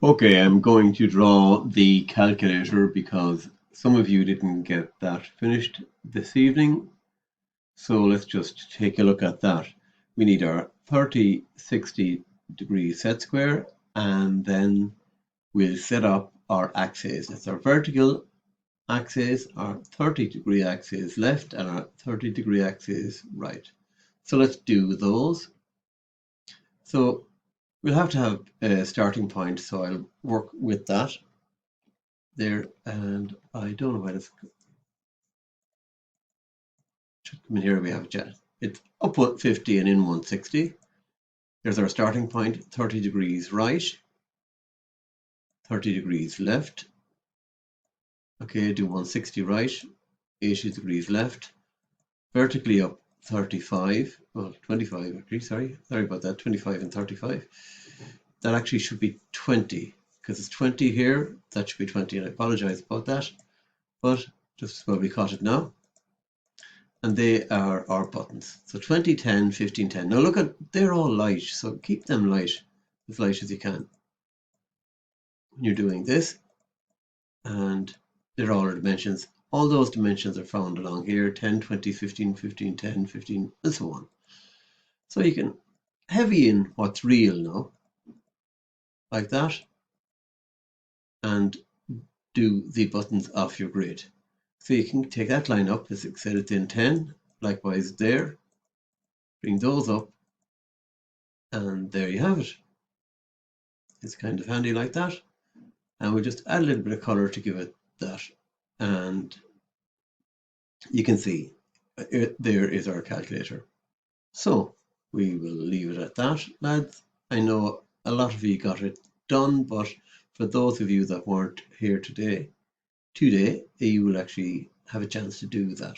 Okay, I'm going to draw the calculator because some of you didn't get that finished this evening. So let's just take a look at that. We need our 30, 60 degree set square, and then we'll set up our axes. It's our vertical axis, our 30-degree axis left, and our 30-degree axis right. So let's do those. So we'll have to have a starting point, so I'll work with that there, and I don't know why this should come in here. We have it's up 50 and in 160. There's our starting point, 30 degrees right, 30 degrees left. Okay, do 160 right, 80 degrees left, vertically up 35, well 25 actually, sorry about that, 25 and 35. That actually should be 20 because it's 20 here, that should be 20, and I apologize about that, but just as well we caught it now. And they are our buttons. So 20, 10, 15, 10. Now look at, they're all light, so keep them light as you can when you're doing this. And they're all our dimensions. All those dimensions are found along here, 10, 20, 15, 15, 10, 15, and so on. So you can heavy in what's real now, like that, and do the buttons off your grid. So you can take that line up, as I said, it's in 10, likewise there, bring those up, and there you have it. It's kind of handy like that. And we'll just add a little bit of color to give it that. And you can see there is our calculator. So we will leave it at that, lads. I know a lot of you got it done, but for those of you that weren't here today, you will actually have a chance to do that.